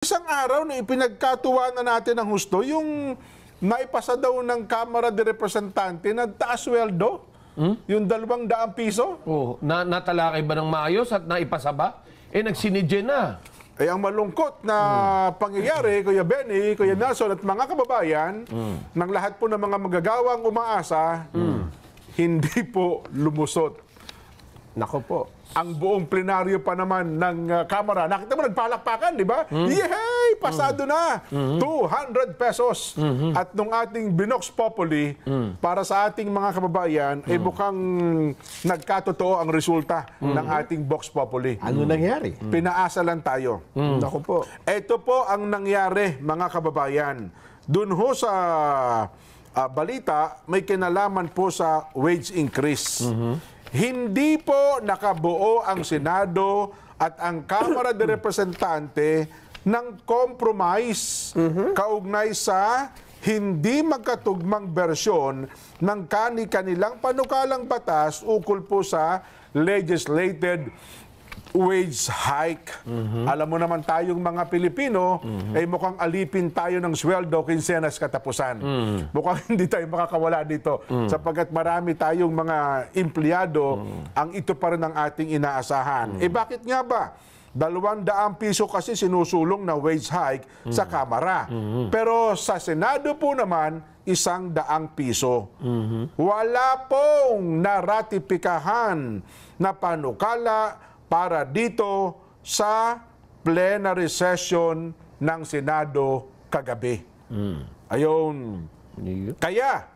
Isang araw na ipinagkatuwa na natin ng husto yung naipasa daw ng Kamara de Representante na taas sweldo, yung 200 piso. Oh, natalakay ba ng maayos at naipasa ba? Nagsinidye na. Ang malungkot na pangyayari, Kuya Benny, Kuya Nelson at mga kababayan, ng lahat po ng mga magagawang umaasa, hindi po lumusot. Nako po. Ang buong plenaryo pa naman ng Kamara. Nakita mo, nagpalakpakan, di ba? Yehey! Pasado na! 200 pesos. At nung ating Binox Populi, para sa ating mga kababayan, ay mukhang nagkatotoo ang resulta ng ating Vox Populi. Ano nangyari? Pinaasa lang tayo. Nako po. Ito po ang nangyari, mga kababayan. Doon ho sa balita, may kinalaman po sa wage increase. Hindi po nakabuo ang Senado at ang Kamara de Representante ng compromise kaugnay sa hindi magkatugmang bersyon ng kanilang panukalang batas ukol po sa legislated wage hike. Alam mo naman tayong mga Pilipino, ay mukhang alipin tayo ng sweldo kinsenas katapusan. Mukhang hindi tayo makakawala dito sapagkat marami tayong mga empleyado ang ito pa rin ang ating inaasahan. Bakit nga ba? 200 piso kasi sinusulong na wage hike sa Kamara. Pero sa Senado po naman, 100 piso. Wala pong naratipikahan na panukala para dito sa plenary session ng Senado kagabi. Ayun. Kaya,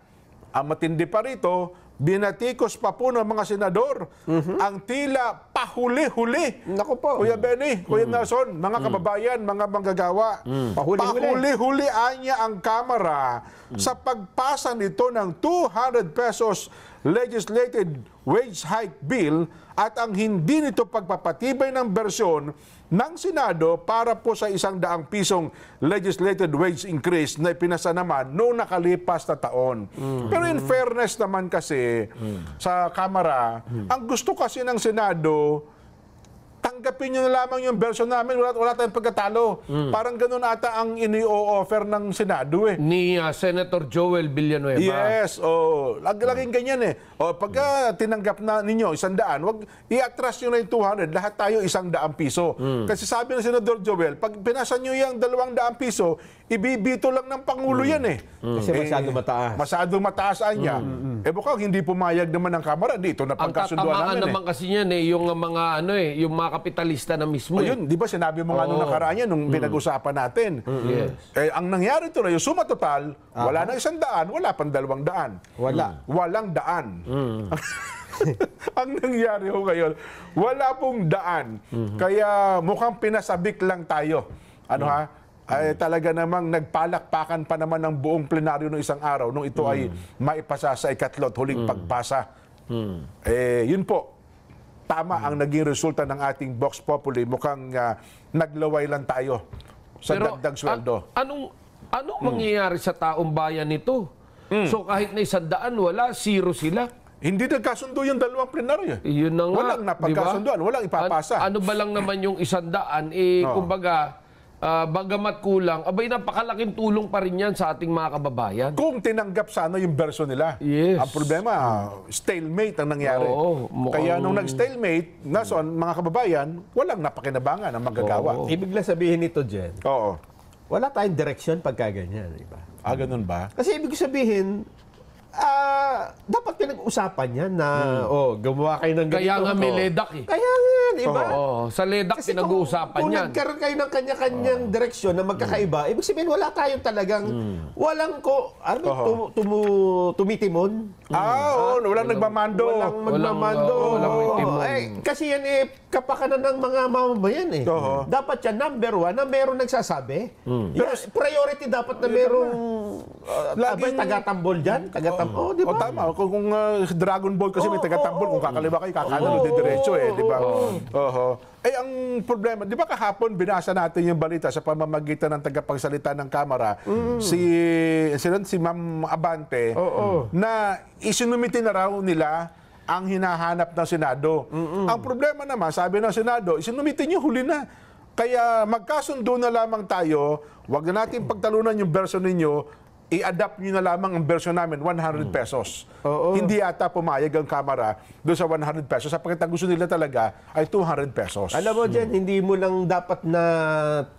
ang matindi pa rito, binatikos pa po ng mga senador ang tila pahuli-huli. Nako po. Kuya Benny, Kuya Nelson, mga kababayan, mga manggagawa, pahuli-huli anya ang Kamara sa pagpasa nito ng 200 pesos legislated wage hike bill at ang hindi nito pagpapatibay ng bersyon ng Senado para po sa 100 pisong legislated wage increase na ipinasa naman noong nakalipas na taon. Pero in fairness naman kasi sa Kamara, ang gusto kasi ng Senado, tanggapin nyo na lamang yung version namin, wala tayong pagkatalo. Parang ganun ata ang ini-o-offer ng Senado Ni Senator Joel Villanueva. Yes, laging ganyan pagka tinanggap na ninyo 100, wag i-atras nyo na yung 200, lahat tayo 100 piso. Kasi sabi ng Senador Joel, pag pinasa nyo yung 200 piso, ibibito lang ng Pangulo yan Kasi masyado mataas. Masyado mataas niya. Mukhang hindi pumayag naman ng Kamara. Dito na Ang pagkasunduan tatamaan namin naman kasi yan yung mga yung mga kapitalista na mismo. Yun, di ba sinabi mo nga nung nakaraan yan, nung pinag-usapan natin. Yes. Ang nangyari ito na, yung suma total, wala na 100, wala pang 200. Walang daan. Ang nangyari ho ngayon, wala pong daan. Kaya mukhang pinasabik lang tayo. Ay talaga namang nagpalakpakan pa naman ng buong plenaryo ng isang araw nung ito ay maipasa sa ikatlot huling pagpasa. Yun po. Tama ang naging resulta ng ating Vox Populi. Mukhang naglaway lang tayo sa dagdag sweldo. Anong mangyayari sa taong bayan nito? So kahit na 100, wala, zero sila. Hindi nagkasundo yung dalawang plenaryo. Yun na nga, walang napagkasundoan, walang ipapasa. Ano ba lang naman yung 100? Kumbaga, bagamat kulang, abay napakalaking tulong pa rin yan sa ating mga kababayan. Kung tinanggap sana yung version nila. Yes. Ang problema, stalemate ang nangyari. Kaya nung nag-stalemate, mga kababayan, walang napakinabangan ang magagawa. Ibig lang sabihin nito, Jen, wala tayong direksyon pagka ganyan, di ba? Ganun ba? Kasi ibig sabihin, dapat pinag-usapan yan na, gumawa kayo ng ganito. Kaya nga may LEDAC Kaya nga, di ba? Sa LEDAC pinag-uusapan kung yan. Kung nagkaroon kayo ng kanya-kanyang direksyon na magkakaiba, ibig sabihin wala tayong talagang, walang tumitimon. Walang nagmamando. Walang magmamando. Kasi yan kapakanan ng mga mamamayan Dapat yan, number one, na meron nagsasabi. Priority dapat na merong taga-tambol dyan. Di ba? Tama. Kung Dragon Ball kasi may taga-tambol, kung kakaliwa kayo, kakanan diretso di ba? Ang problema, di ba kahapon binasa natin yung balita sa pamamagitan ng tagapagsalita ng Kamara, si Ma'am Abante, na isinumiti na raw nila ang hinahanap ng Senado. Ang problema naman, sabi ng Senado, isinumiti niyo huli na. Kaya magkasundo na lamang tayo, wag na natin pagtalunan yung version ninyo, i-adapt nyo na lamang ang version namin, 100 pesos. Hindi ata pumayag ang Kamara doon sa 100 pesos. Sapagkat ang gusto nila talaga ay 200 pesos. Alam mo dyan, hindi mo lang dapat na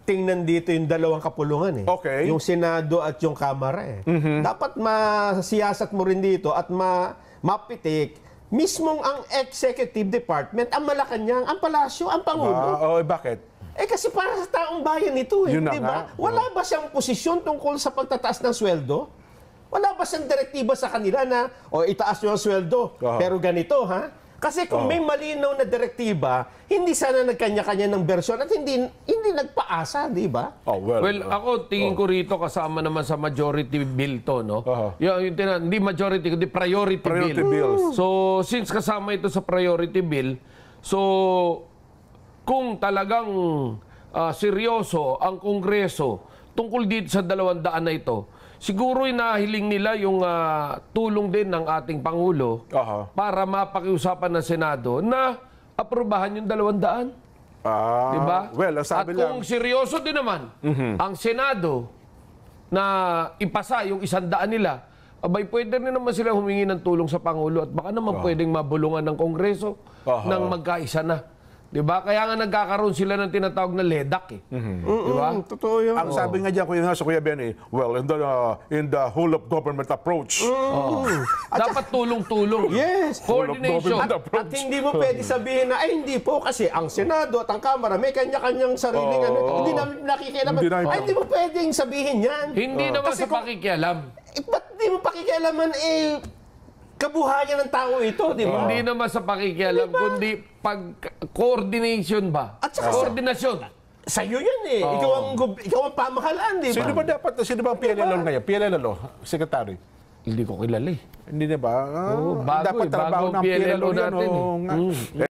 tingnan dito yung dalawang kapulungan eh. Okay. Yung Senado at yung Kamara eh. Dapat masiyasat mo rin dito at mapitik mismong ang Executive Department, ang Malacanang, ang Palasyo, ang Pangulo. Bakit? Kasi para sa taong bayan ito eh, Yun na di ba? nga. Wala ba siyang posisyon tungkol sa pagtataas ng sweldo? Wala ba siyang direktiba sa kanila na, itaas nyo ang sweldo, pero ganito ha? Kasi kung may malinaw na direktiba, hindi sana nagkanya-kanya ng bersyon at hindi nagpaasa, di ba? Well, ako tingin ko rito kasama naman sa majority bill to, no? Hindi majority, kundi priority bill. So, since kasama ito sa priority bill, so kung talagang seryoso ang Kongreso tungkol dito sa 200 na ito, siguro inahiling nila yung tulong din ng ating Pangulo para mapakiusapan ng Senado na aprobahan yung 200. Diba? Well, ang sabi At kung seryoso din naman ang Senado na ipasa yung 100 nila, abay pwede rin naman sila humingi ng tulong sa Pangulo at baka naman pwedeng mabulungan ng Kongreso ng magkaisa na. Diba? Kaya nga nagkakaroon sila ng tinatawag na LEDAC eh. Diba? Totoo yun. Ang sabi nga dyan, Kuya Benny, well, in the whole of government approach. Dapat tulong-tulong. Yes. Coordination. At hindi mo pwede sabihin na, ay hindi po kasi ang Senado at ang Kamara may kanya-kanyang sariling hindi namin nakikialaman. Hindi mo pwedeng sabihin yan. Hindi naman Kasi sa pakikialam. Ba't di mo pakikialaman kabuhayan ng tao ito, di ba? Hindi naman sa pakikialam, kundi pag-coordination ba? At saka Koordinasyon. Sa'yo yan eh. Ikaw ang pamahalaan, di ba? Sino ba ang PLLO ngayon? PLLO, Secretary? Hindi ko kilala eh. Hindi na ba? Bago Dapat eh. trabaho Bago ng PLLO PLLO yan. natin eh.